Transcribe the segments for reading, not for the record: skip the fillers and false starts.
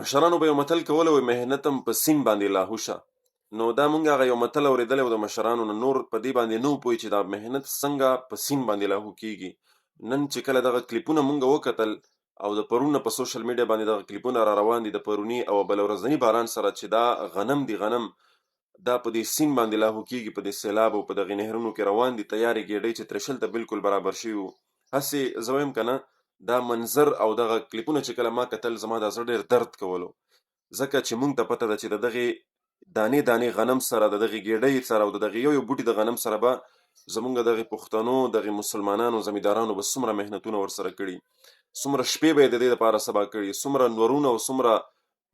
مشرانو به یو متل کوله وایي محنتم په سیند باندې لاهو شه. نو دا مونږ هغه یو متل اورېدلی و د مشرانو نه، نور په دې باندې نه وو پوه چې دا محنت څنګه په سیند باندې لاهو کېږي. نن چې کله دغه کلیپونه مونږ وکتل او د پرون نه په سوشل میډیا باندې دغه کلیپونه را روان دي د پروني او بله ورځني باران سره چې دا غنم دي غنم دا په دې سیند باندې لاهو کېږي، په دې سیلاب او په دغې نهرونو کې روان دي تیارې ګېډۍ چې ترشل ته بالکل برابر شوي وو. هسې زه وایم که نه دا منظر او دغه کلیپونه چې کله ما کتل زما دا زړه ډېر درد کولو، ځکه چې مونږ ته پته ده چې د دغې دانې دانې غنم سره د دغې ګېډۍ سره او د دغې یو یو بوټي د غنم سره به زمونږ دغې پښتنو دغې مسلمانانو زمیندارانو به څومره محنتونه ورسره کړي، څومره شپې به یې د دې دپاره سبا کړي، څومره نورونه او څومره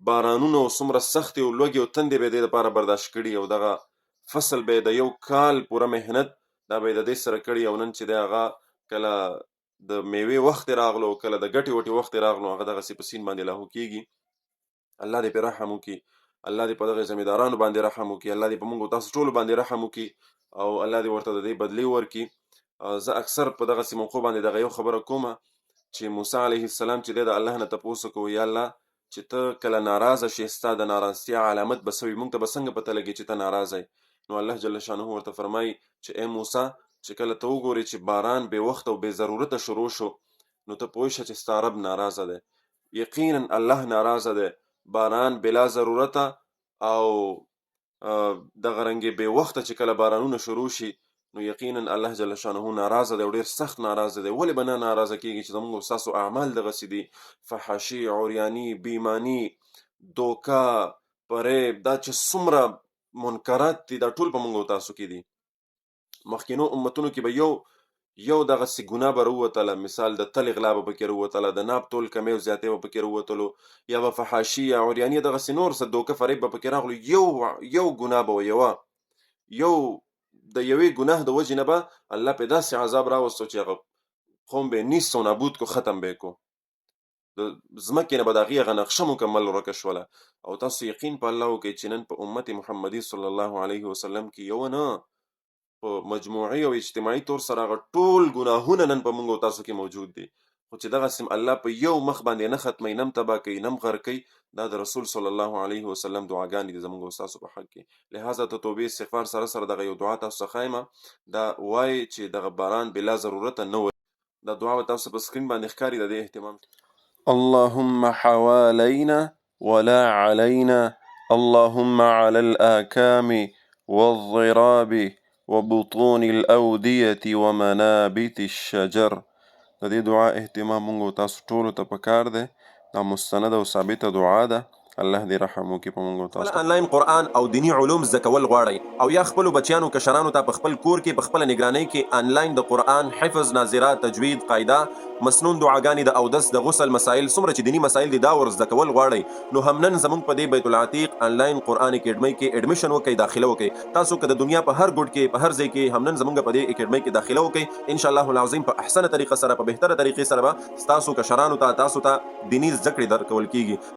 بارانونه او څومره سختې او لوږې او تندې به یې د دې دپاره برداشت کړي او دغه فصل به یې د یو کال پوره محنت دا به یې د دې سره کړي او نن چې دی هغه کله د میوې وخت راغلو کله د ګټې وټې وخت راغلو هغه دغسې په سیند باندې لاهو کېږي. الله دې پرې رحم وکړي، الله دې په دغه زمیندارانو باندې رحم وکړي، الله دې په موږ تاسو ټولو باندې رحم وکړي او الله دې ورته د دې بدلې ورکړي. زه اکثر په دغسې موقع باندې دغه یو خبره کومه چې موسی علیه السلام چې دی د الله نه تپوس وکړو یا الله چې ته کله ناراضه شې ستا د ناراضتیا علامت به څه وي، موږ ته به څنګه پته لګي چې ته ناراضه یې؟ نو الله جل شانه ورته فرمایي چې ای موسی چې کله ته وګورې چې باران بې وخته او بې ضرورته شروع شو نو ته پوه شه چې ستا رب ناراضه دی، یقینا الله ناراضه دی. باران بلا ضرورته او دغه رنګې بې وخته چې کله بارانونه شروع شي نو یقینا الله جل شانه ناراضه دی او ډېر سخت ناراضه دی. ولې به نه ناراضه کېږي چې زموږ او ستاسو اعمال دغسې دي، فحاشي، عریاني، بېایماني، دوکه، فریب، دا چې څومره منکرات دي دا ټول په موږ او تاسو کې دي. مخکینو امتونو کې به یو دغسې ګناه به راووتله، مثال د تل اغلا به پکې راووتله، د ناب تول کمی او زیاتۍ به پکې راووتلو، یا به فحاشي یا عریاني دغسې نور څه دوکه فریب به پکې راغلو، یو ګناه به وه یو د یوې ګناه د وجې نه به الله پې داسې عذاب راوستو چې هغه قوم به یې نیست او نابود کو، ختم به یې کو، د ځمکې نه به د هغې هغه نقشه مکمل ورکه شوله. او تاسو یقین په الله وکړئ چې نن په امت محمدي صلی الله علیه وسلم کې یو نه په مجموعي او اجتماعي طور سره هغه ټول ګناهونه نن په موږ او تاسو کې موجود دي، خو چې دغسې الله په یو مخ باندې نه ختموي، نه تباه کوي، نه غرق کوي، دا د رسول صلی الله علیه وسلم دعاګانې دي زموږ او ستاسو په حق کې. لهذا ته توبې استغفار سره سره دغه یو دعا تاسو څخه ښایم، دا وایي چې دغه باران بلا ضرورته نه وي. دا دعا به تاسو په سکرین باندې ښکاري، د دې اهتمام اللهم حوالينا ولا علينا، اللهم على الآكام والضراب وبطون الأودية ومنابت الشجر. د دې دعا اهتمام موږ او تاسو ټولو ته پکار دی، دا مستند او ثابته دعا ده. الله دې رحم وکړي په موږ او تاسو. آنلاین قرآن او دینی علوم زده کول غواړئ او یا خپلو بچیانو کشرانو ته په خپل کور کې په خپله نګرانۍ کې آنلاین د قرآن حفظ، ناظره، تجوید، قاعده، مسنون دعاګانې، د اودس، د غسل مسایل، څومره چې دینی مسایل دي دا ور زده کول غواړئ نو هم نن زموږ په دې بیت العتیق آنلاین قرآن اکیډمۍ کې ایډمیشن وکړئ، داخله وکړئ. تاسو که د دنیا په هر ګوټ کې په هر ځای کې هم نن زموږ په دې اکیډمۍ کې داخله وکړئ، انشاءالله العظیم په احسنه طریقه سره، په بهتره طریقې سره به ستاسو کشرانو ته تاسو ته دیني زده کړې درکول کېږي.